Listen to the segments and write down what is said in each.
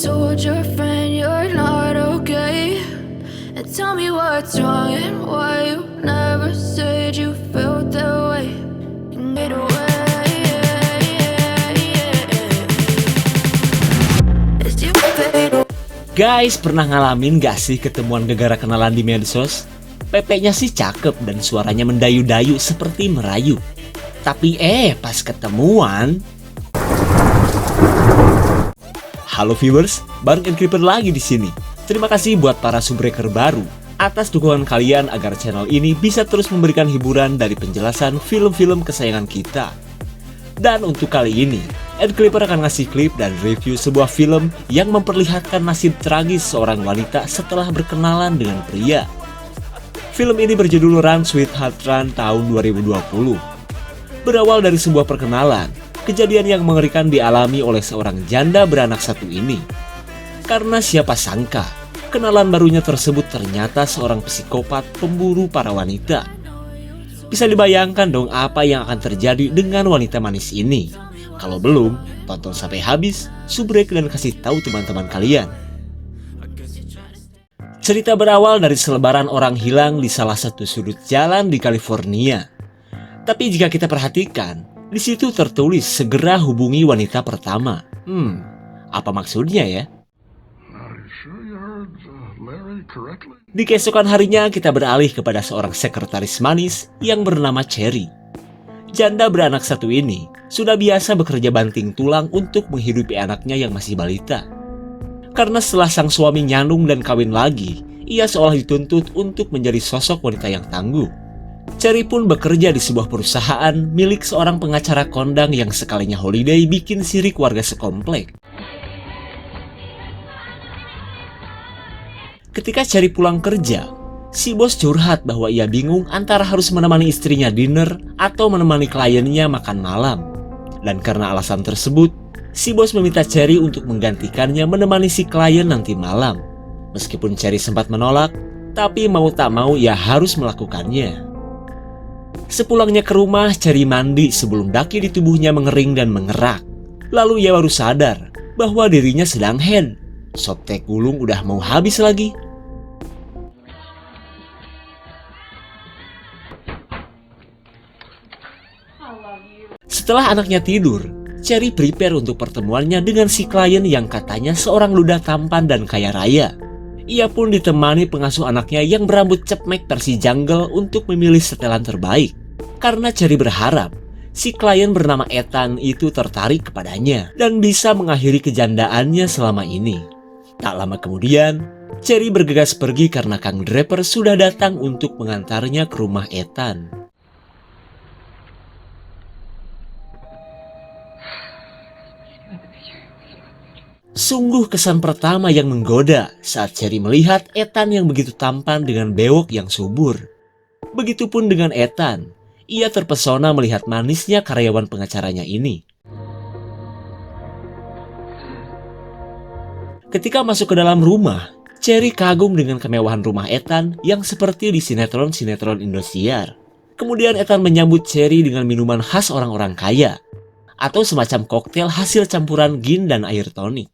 told your friend you're not okay? And tell me what's wrong and why you never said you felt that way. And get away. As you fade away. Guys, pernah ngalamin gak sih ketemuan gegara kenalan di medsos? PP-nya sih cakep dan suaranya mendayu-dayu seperti merayu. Tapi pas ketemuan... Halo viewers, bareng Creeper lagi di sini. Terima kasih buat para subbreaker baru atas dukungan kalian agar channel ini bisa terus memberikan hiburan dari penjelasan film-film kesayangan kita. Dan untuk kali ini, Creeper akan ngasih klip dan review sebuah film yang memperlihatkan nasib tragis seorang wanita setelah berkenalan dengan pria. Film ini berjudul Run Sweetheart Run tahun 2020. Berawal dari sebuah perkenalan, kejadian yang mengerikan dialami oleh seorang janda beranak satu ini. Karena siapa sangka, kenalan barunya tersebut ternyata seorang psikopat pemburu para wanita. Bisa dibayangkan dong apa yang akan terjadi dengan wanita manis ini. Kalau belum, tonton sampai habis, subrek dan kasih tahu teman-teman kalian. Cerita berawal dari selebaran orang hilang di salah satu sudut jalan di California. Tapi jika kita perhatikan, di situ tertulis segera hubungi wanita pertama. Apa maksudnya ya? Di keesokan harinya kita beralih kepada seorang sekretaris manis yang bernama Cherry. Janda beranak satu ini sudah biasa bekerja banting tulang untuk menghidupi anaknya yang masih balita. Karena setelah sang suami nyandung dan kawin lagi, ia seolah dituntut untuk menjadi sosok wanita yang tangguh. Cherry pun bekerja di sebuah perusahaan milik seorang pengacara kondang yang sekalinya holiday bikin sirik warga sekomplek. Ketika Cherry pulang kerja, si bos curhat bahwa ia bingung antara harus menemani istrinya dinner atau menemani kliennya makan malam. Dan karena alasan tersebut, si bos meminta Cherry untuk menggantikannya menemani si klien nanti malam. Meskipun Cherry sempat menolak, tapi mau tak mau ia harus melakukannya. Sepulangnya ke rumah, Cherry mandi sebelum daki di tubuhnya mengering dan mengerak. Lalu ia baru sadar bahwa dirinya sedang head. Sop teh gulung udah mau habis lagi. Setelah anaknya tidur, Cherry prepare untuk pertemuannya dengan si klien yang katanya seorang ludah tampan dan kaya raya. Ia pun ditemani pengasuh anaknya yang berambut cepmek versi jungle untuk memilih setelan terbaik. Karena Cherry berharap si klien bernama Ethan itu tertarik kepadanya dan bisa mengakhiri kejandaannya selama ini. Tak lama kemudian, Cherry bergegas pergi karena Kang Draper sudah datang untuk mengantarnya ke rumah Ethan. Sungguh kesan pertama yang menggoda saat Cherry melihat Ethan yang begitu tampan dengan bewok yang subur. Begitupun dengan Ethan, ia terpesona melihat manisnya karyawan pengacaranya ini. Ketika masuk ke dalam rumah, Cherry kagum dengan kemewahan rumah Ethan yang seperti di sinetron-sinetron Indosiar. Kemudian Ethan menyambut Cherry dengan minuman khas orang-orang kaya, atau semacam koktail hasil campuran gin dan air tonik.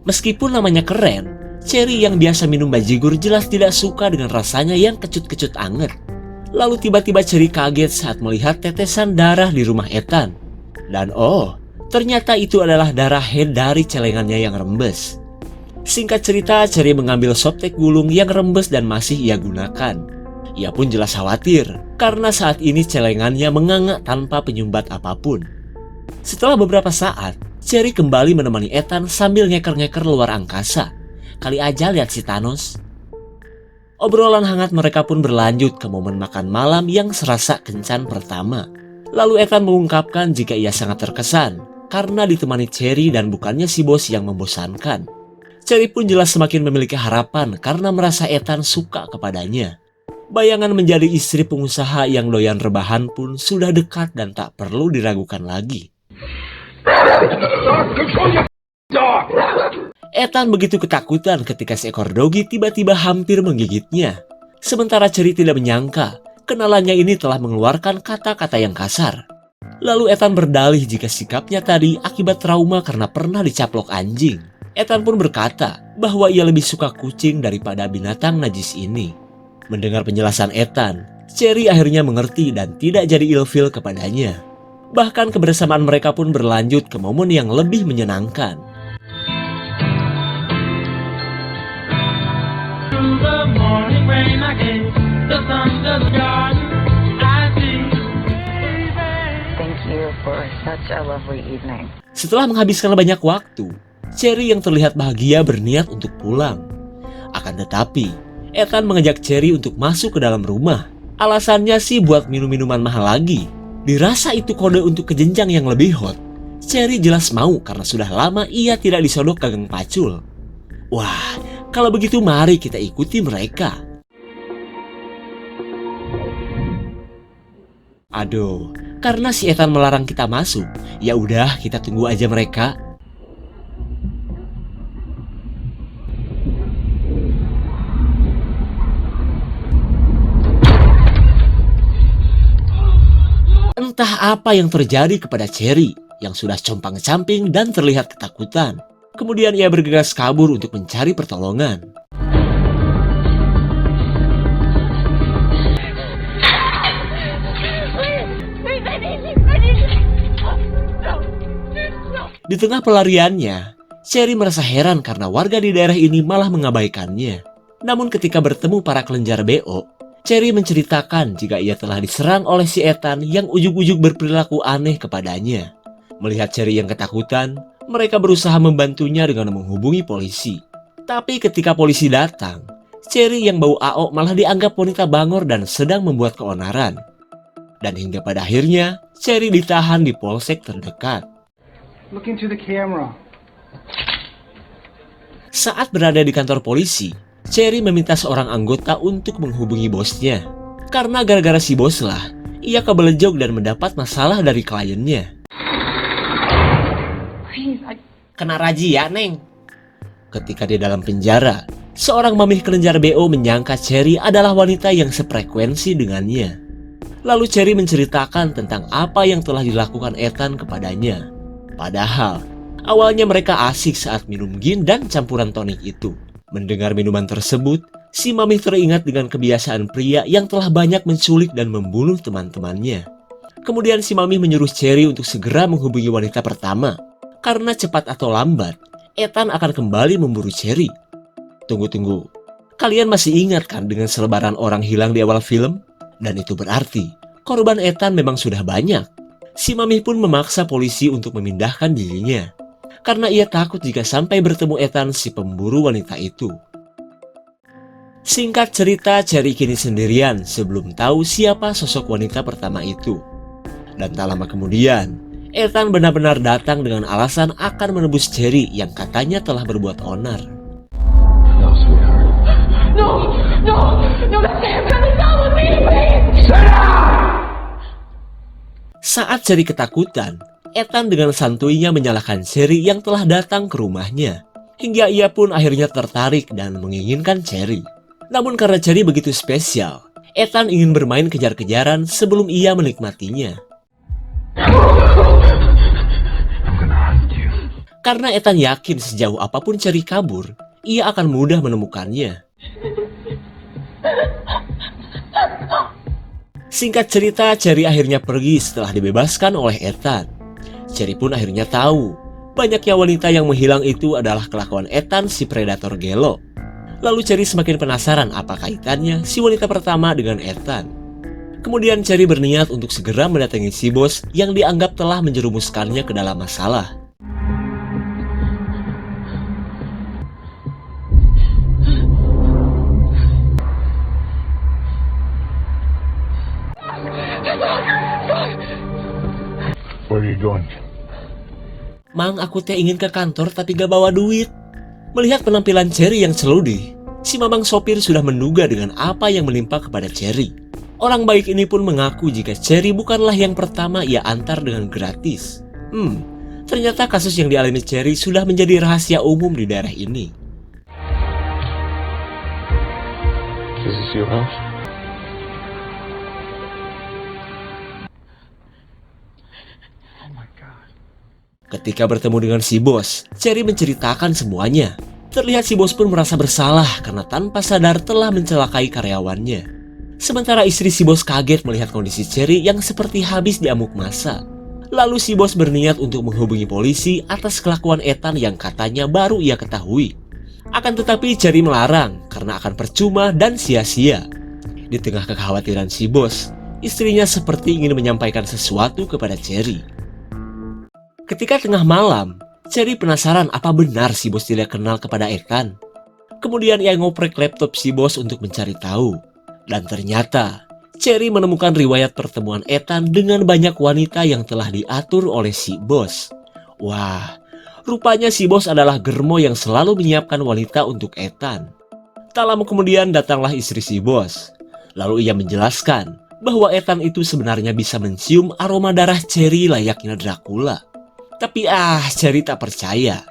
Meskipun namanya keren, Cherry yang biasa minum bajigur jelas tidak suka dengan rasanya yang kecut-kecut anget. Lalu tiba-tiba Cherry kaget saat melihat tetesan darah di rumah Ethan. Dan ternyata itu adalah darah head dari celengannya yang rembes. Singkat cerita, Cherry mengambil sop teh gulung yang rembes dan masih ia gunakan. Ia pun jelas khawatir karena saat ini celengannya menganga tanpa penyumbat apapun. Setelah beberapa saat, Cherry kembali menemani Ethan sambil ngeker-ngeker luar angkasa. Kali aja lihat si Thanos. Obrolan hangat mereka pun berlanjut ke momen makan malam yang serasa kencan pertama. Lalu Ethan mengungkapkan jika ia sangat terkesan karena ditemani Cherry dan bukannya si bos yang membosankan. Cherry pun jelas semakin memiliki harapan karena merasa Ethan suka kepadanya. Bayangan menjadi istri pengusaha yang doyan rebahan pun sudah dekat dan tak perlu diragukan lagi. Ethan begitu ketakutan ketika seekor dogi tiba-tiba hampir menggigitnya. Sementara Cherry tidak menyangka kenalannya ini telah mengeluarkan kata-kata yang kasar. Lalu Ethan berdalih jika sikapnya tadi akibat trauma karena pernah dicaplok anjing. Ethan pun berkata bahwa ia lebih suka kucing daripada binatang najis ini. Mendengar penjelasan Ethan, Cherry akhirnya mengerti dan tidak jadi ilfil kepadanya. Bahkan kebersamaan mereka pun berlanjut ke momen yang lebih menyenangkan. Setelah menghabiskan banyak waktu, Cherry yang terlihat bahagia berniat untuk pulang. Akan tetapi, Ethan mengajak Cherry untuk masuk ke dalam rumah. Alasannya sih buat minum minuman mahal lagi. Dirasa itu kode untuk ke jenjang yang lebih hot. Cherry jelas mau karena sudah lama ia tidak disodok ke gang pacul. Wah, kalau begitu mari kita ikuti mereka. Aduh, karena si Ethan melarang kita masuk, ya udah kita tunggu aja mereka. Entah apa yang terjadi kepada Cherry yang sudah compang-camping dan terlihat ketakutan. Kemudian ia bergegas kabur untuk mencari pertolongan. Di tengah pelariannya, Cherry merasa heran karena warga di daerah ini malah mengabaikannya. Namun ketika bertemu para kelenjar BO, Cherry menceritakan jika ia telah diserang oleh si Ethan yang ujug-ujug berperilaku aneh kepadanya. Melihat Cherry yang ketakutan, mereka berusaha membantunya dengan menghubungi polisi. Tapi ketika polisi datang, Cherry yang bau AO malah dianggap wanita bangor dan sedang membuat keonaran. Dan hingga pada akhirnya, Cherry ditahan di polsek terdekat. Look into the camera. Saat berada di kantor polisi, Cherry meminta seorang anggota untuk menghubungi bosnya. Karena gara-gara si bos lah, ia kebelejog dan mendapat masalah dari kliennya. Kena razia, Neng. Ketika di dalam penjara, seorang mamih kelenjar BO menyangka Cherry adalah wanita yang sefrekuensi dengannya. Lalu Cherry menceritakan tentang apa yang telah dilakukan Ethan kepadanya. Padahal, awalnya mereka asik saat minum gin dan campuran tonik itu. Mendengar minuman tersebut, si mamih teringat dengan kebiasaan pria yang telah banyak menculik dan membunuh teman-temannya. Kemudian si mamih menyuruh Cherry untuk segera menghubungi wanita pertama. Karena cepat atau lambat, Ethan akan kembali memburu Cherry. Tunggu. Kalian masih ingat kan dengan selebaran orang hilang di awal film? Dan itu berarti korban Ethan memang sudah banyak. Si mamih pun memaksa polisi untuk memindahkan dirinya. Karena ia takut jika sampai bertemu Ethan si pemburu wanita itu. Singkat cerita, Cherry kini sendirian sebelum tahu siapa sosok wanita pertama itu. Dan tak lama kemudian, Ethan benar-benar datang dengan alasan akan menebus Cherry yang katanya telah berbuat onar. No, sweetheart. No, that's him. Come with me, please. Sit down! Saat Cherry ketakutan, Ethan dengan santuinya menyalahkan Cherry yang telah datang ke rumahnya. Hingga ia pun akhirnya tertarik dan menginginkan Cherry. Namun karena Cherry begitu spesial, Ethan ingin bermain kejar-kejaran sebelum ia menikmatinya. Karena Ethan yakin sejauh apapun Cherry kabur, ia akan mudah menemukannya. Singkat cerita, Cherry akhirnya pergi setelah dibebaskan oleh Ethan. Cherry pun akhirnya tahu, banyaknya wanita yang menghilang itu adalah kelakuan Ethan si predator gelo. Lalu Cherry semakin penasaran apa kaitannya si wanita pertama dengan Ethan. Kemudian Cherry berniat untuk segera mendatangi si bos yang dianggap telah menjerumuskannya ke dalam masalah. Where are you going? Mang, aku teh ingin ke kantor tapi gak bawa duit. Melihat penampilan Cherry yang celudih, si mamang sopir sudah menduga dengan apa yang menimpa kepada Cherry. Orang baik ini pun mengaku jika Cherry bukanlah yang pertama ia antar dengan gratis. Ternyata kasus yang dialami Cherry sudah menjadi rahasia umum di daerah ini. Is this your house? Ketika bertemu dengan si bos, Cherry menceritakan semuanya. Terlihat si bos pun merasa bersalah karena tanpa sadar telah mencelakai karyawannya. Sementara istri si bos kaget melihat kondisi Cherry yang seperti habis diamuk massa. Lalu si bos berniat untuk menghubungi polisi atas kelakuan Ethan yang katanya baru ia ketahui. Akan tetapi Cherry melarang karena akan percuma dan sia-sia. Di tengah kekhawatiran si bos, istrinya seperti ingin menyampaikan sesuatu kepada Cherry. Ketika tengah malam, Cherry penasaran apa benar si bos tidak kenal kepada Ethan. Kemudian ia ngoprek laptop si bos untuk mencari tahu. Dan ternyata, Cherry menemukan riwayat pertemuan Ethan dengan banyak wanita yang telah diatur oleh si bos. Wah, rupanya si bos adalah germo yang selalu menyiapkan wanita untuk Ethan. Tak lama kemudian datanglah istri si bos. Lalu ia menjelaskan bahwa Ethan itu sebenarnya bisa mencium aroma darah Cherry layaknya Dracula. Tapi Cherry tak percaya.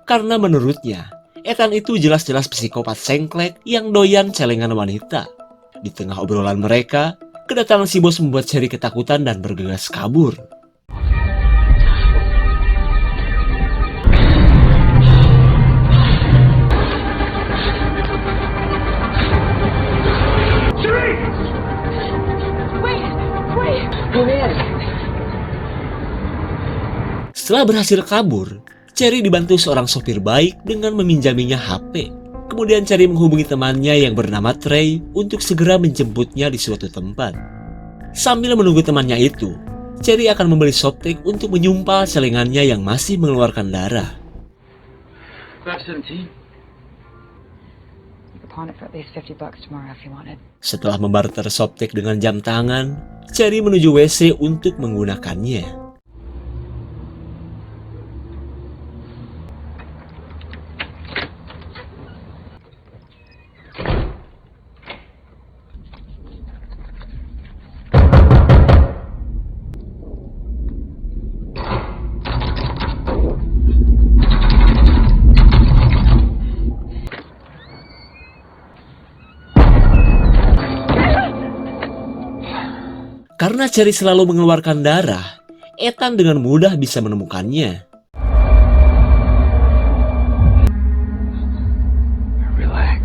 Karena menurutnya, Ethan itu jelas-jelas psikopat sengklek yang doyan celengan wanita. Di tengah obrolan mereka, kedatangan si bos membuat Cherry ketakutan dan bergegas kabur. Setelah berhasil kabur, Cherry dibantu seorang sopir baik dengan meminjaminya HP. Kemudian Cherry menghubungi temannya yang bernama Trey untuk segera menjemputnya di suatu tempat. Sambil menunggu temannya itu, Cherry akan membeli Softeq untuk menyumpal celengannya yang masih mengeluarkan darah. Setelah membarter Softeq dengan jam tangan, Cherry menuju WC untuk menggunakannya. Karena Cherry selalu mengeluarkan darah, Ethan dengan mudah bisa menemukannya. Relax.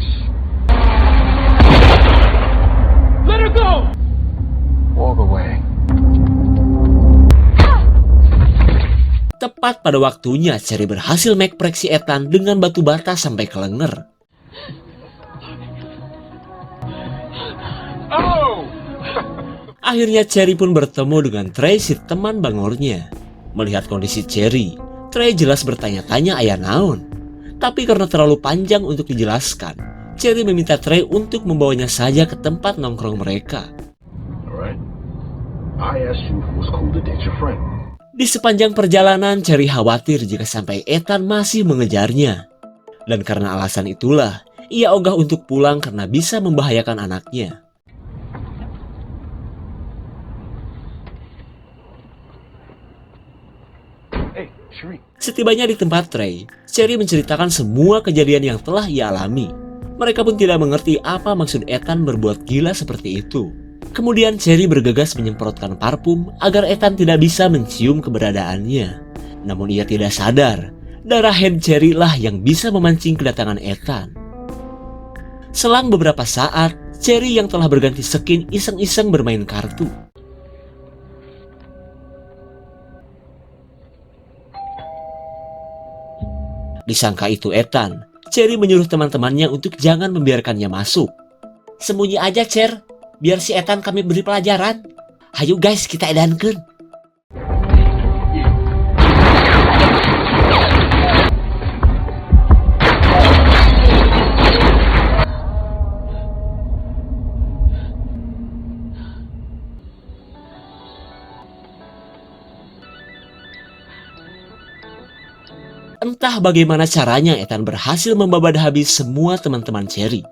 Let her go! Walk away. Tepat pada waktunya, Cherry berhasil mekprek si Ethan dengan batu bata sampai ke lenger. Oh! Akhirnya Cherry pun bertemu dengan Trey, si teman bangornya. Melihat kondisi Cherry, Trey jelas bertanya-tanya aya naon. Tapi karena terlalu panjang untuk dijelaskan, Cherry meminta Trey untuk membawanya saja ke tempat nongkrong mereka. Alright. I asked you if it was cool to date your friend. Di sepanjang perjalanan, Cherry khawatir jika sampai Ethan masih mengejarnya. Dan karena alasan itulah, ia ogah untuk pulang karena bisa membahayakan anaknya. Setibanya di tempat Trey, Cherry menceritakan semua kejadian yang telah ia alami. Mereka pun tidak mengerti apa maksud Ethan berbuat gila seperti itu. Kemudian Cherry bergegas menyemprotkan parfum agar Ethan tidak bisa mencium keberadaannya. Namun ia tidak sadar, darah head Cherry lah yang bisa memancing kedatangan Ethan. Selang beberapa saat, Cherry yang telah berganti skin iseng-iseng bermain kartu. Disangka itu Ethan, Cherry menyuruh teman-temannya untuk jangan membiarkannya masuk. Sembunyi aja, Cher. Biar si Ethan kami beri pelajaran. Hayu guys, kita edankeun. Entah bagaimana caranya Ethan berhasil membabad habis semua teman-teman Cherry.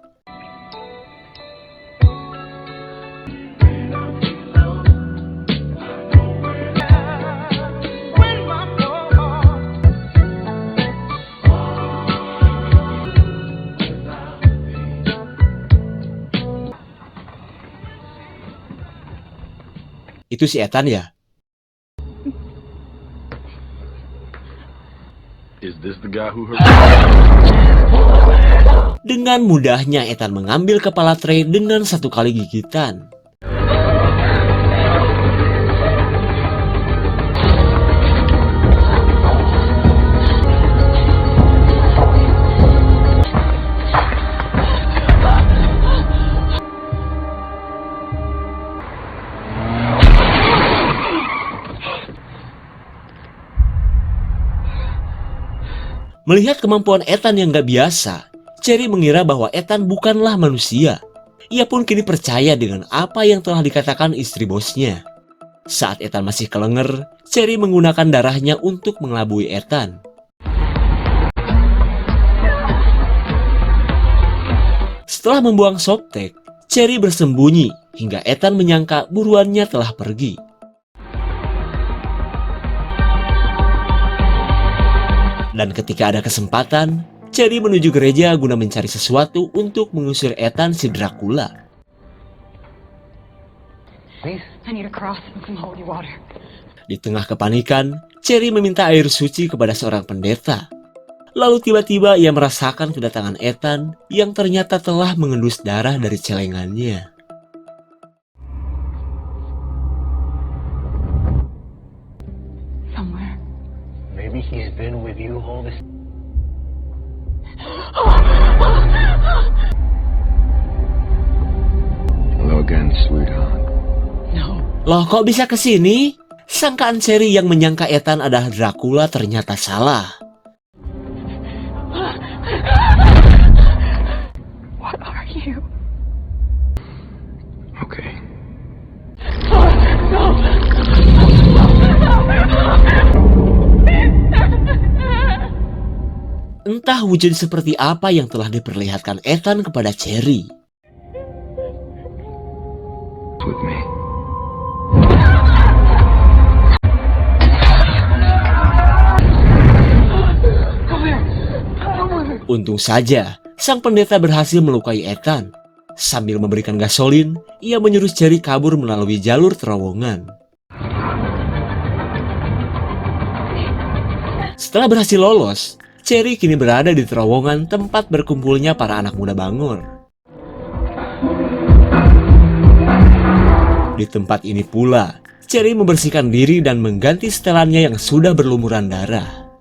Itu si Ethan ya? Is this the guy who Dengan mudahnya Ethan mengambil kepala Trey dengan satu kali gigitan. Melihat kemampuan Ethan yang gak biasa, Cherry mengira bahwa Ethan bukanlah manusia. Ia pun kini percaya dengan apa yang telah dikatakan istri bosnya. Saat Ethan masih kelenger, Cherry menggunakan darahnya untuk mengelabui Ethan. Setelah membuang softtek, Cherry bersembunyi hingga Ethan menyangka buruannya telah pergi. Dan ketika ada kesempatan, Cherry menuju gereja guna mencari sesuatu untuk mengusir Ethan si Dracula. Di tengah kepanikan, Cherry meminta air suci kepada seorang pendeta. Lalu tiba-tiba ia merasakan kedatangan Ethan yang ternyata telah mengendus darah dari celengannya. Maybe he's been with you all this. Hello again, sweetheart. No. Loh, kok bisa kesini? Sangkaan Cherry yang menyangka Ethan adalah Dracula ternyata salah. What are you? Okay. Entah wujud seperti apa yang telah diperlihatkan Ethan kepada Cherry. With me. Untung saja, sang pendeta berhasil melukai Ethan. Sambil memberikan gasolin, ia menyuruh Cherry kabur melalui jalur terowongan. Setelah berhasil lolos, Cherry kini berada di terowongan tempat berkumpulnya para anak muda Bangor. Di tempat ini pula, Cherry membersihkan diri dan mengganti setelannya yang sudah berlumuran darah.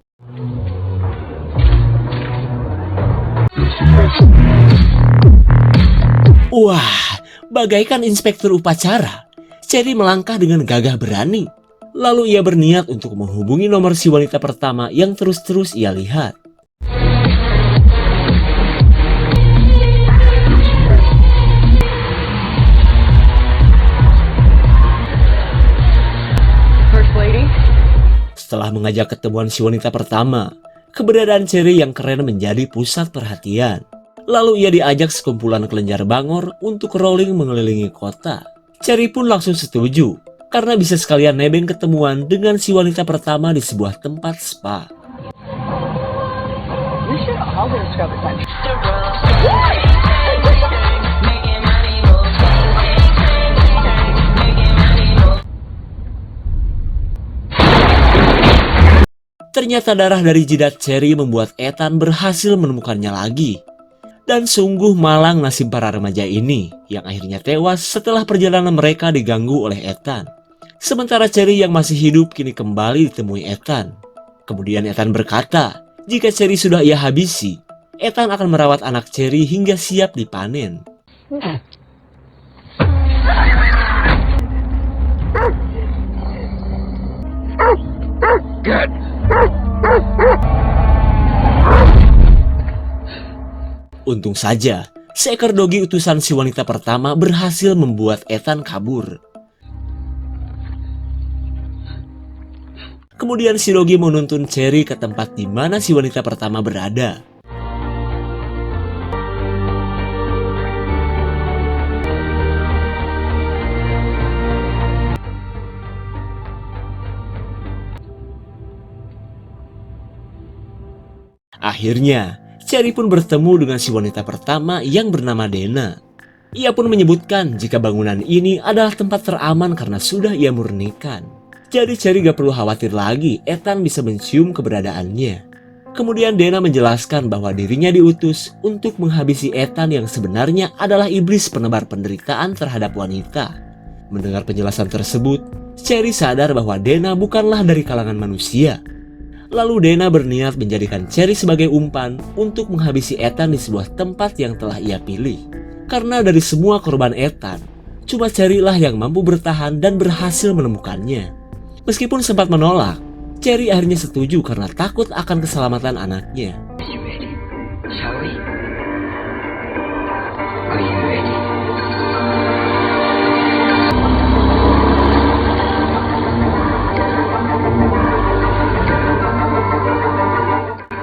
Wah, bagaikan inspektur upacara, Cherry melangkah dengan gagah berani. Lalu ia berniat untuk menghubungi nomor si wanita pertama yang terus-terus ia lihat. First lady? Setelah mengajak ketemuan si wanita pertama, keberadaan Cherry yang keren menjadi pusat perhatian. Lalu ia diajak sekumpulan kelenjar Bangor untuk rolling mengelilingi kota. Cherry pun langsung setuju, karena bisa sekalian nebeng ketemuan dengan si wanita pertama di sebuah tempat spa. We should all go discover that. Ternyata darah dari jidat Cherry membuat Ethan berhasil menemukannya lagi. Dan sungguh malang nasib para remaja ini yang akhirnya tewas setelah perjalanan mereka diganggu oleh Ethan. Sementara Cherry yang masih hidup kini kembali ditemui Ethan. Kemudian Ethan berkata, jika Cherry sudah ia habisi, Ethan akan merawat anak Cherry hingga siap dipanen. Good. Untung saja, seekor dogi utusan si wanita pertama berhasil membuat Ethan kabur. Kemudian si dogi menuntun Cherry ke tempat di mana si wanita pertama berada. Akhirnya, Cherry pun bertemu dengan si wanita pertama yang bernama Dena. Ia pun menyebutkan jika bangunan ini adalah tempat teraman karena sudah ia murnikan. Jadi Cherry gak perlu khawatir lagi Ethan bisa mencium keberadaannya. Kemudian Dana menjelaskan bahwa dirinya diutus untuk menghabisi Ethan yang sebenarnya adalah iblis penebar penderitaan terhadap wanita. Mendengar penjelasan tersebut, Cherry sadar bahwa Dana bukanlah dari kalangan manusia. Lalu Dana berniat menjadikan Cherry sebagai umpan untuk menghabisi Ethan di sebuah tempat yang telah ia pilih. Karena dari semua korban Ethan, cuma Cherry lah yang mampu bertahan dan berhasil menemukannya. Meskipun sempat menolak, Cherry akhirnya setuju karena takut akan keselamatan anaknya. Are you ready? Shall we? Are you ready?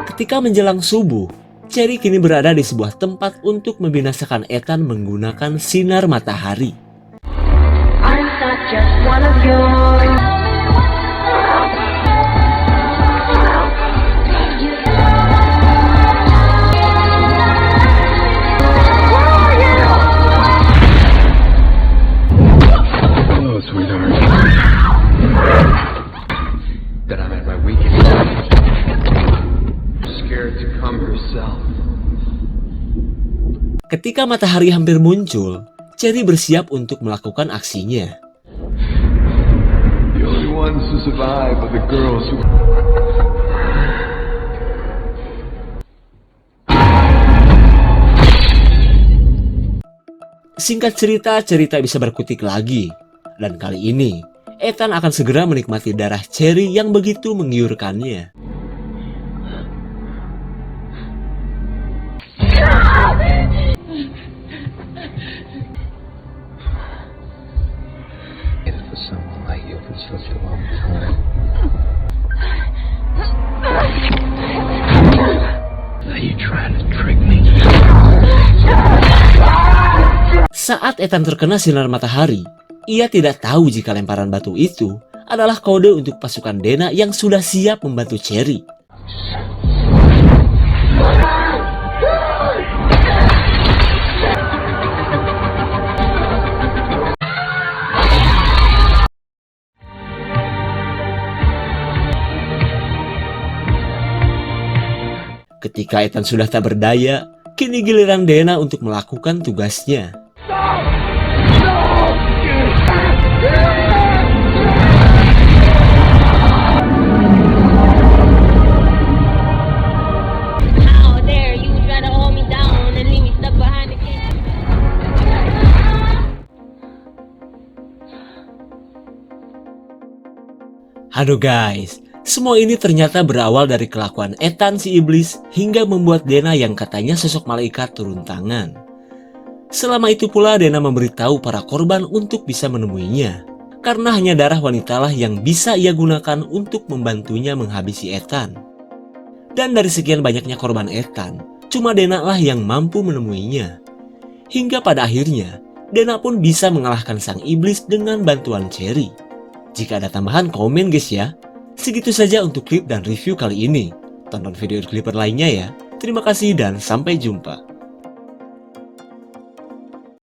Ketika menjelang subuh, Cherry kini berada di sebuah tempat untuk membinasakan Ethan menggunakan sinar matahari. I'm not just one of yours. Hello, sweetheart. That I'm at my weakest. Scared to come herself. Ketika matahari hampir muncul, Cherry bersiap untuk melakukan aksinya. The only ones who survive are the girls who... Singkat cerita, cerita bisa berkutik lagi. Dan kali ini, Ethan akan segera menikmati darah Cherry yang begitu menggiurkannya. For someone like you for such a long time. Now you trying to trick me. Saat Ethan terkena sinar matahari, ia tidak tahu jika lemparan batu itu adalah kode untuk pasukan Dana yang sudah siap membantu Cherry. Ketika Ethan sudah tak berdaya, kini giliran Dana untuk melakukan tugasnya. How dare you try to hold me down and leave me stuck behind the camera? Aduh guys, semua ini ternyata berawal dari kelakuan Ethan si iblis hingga membuat Dana yang katanya sosok malaikat turun tangan. Selama itu pula Dana memberitahu para korban untuk bisa menemuinya. Karena hanya darah wanitalah yang bisa ia gunakan untuk membantunya menghabisi Ethan. Dan dari sekian banyaknya korban Ethan, cuma Dana lah yang mampu menemuinya. Hingga pada akhirnya, Dana pun bisa mengalahkan sang iblis dengan bantuan Cherry. Jika ada tambahan komen guys ya. Segitu saja untuk klip dan review kali ini. Tonton video Clipper lainnya ya. Terima kasih dan sampai jumpa.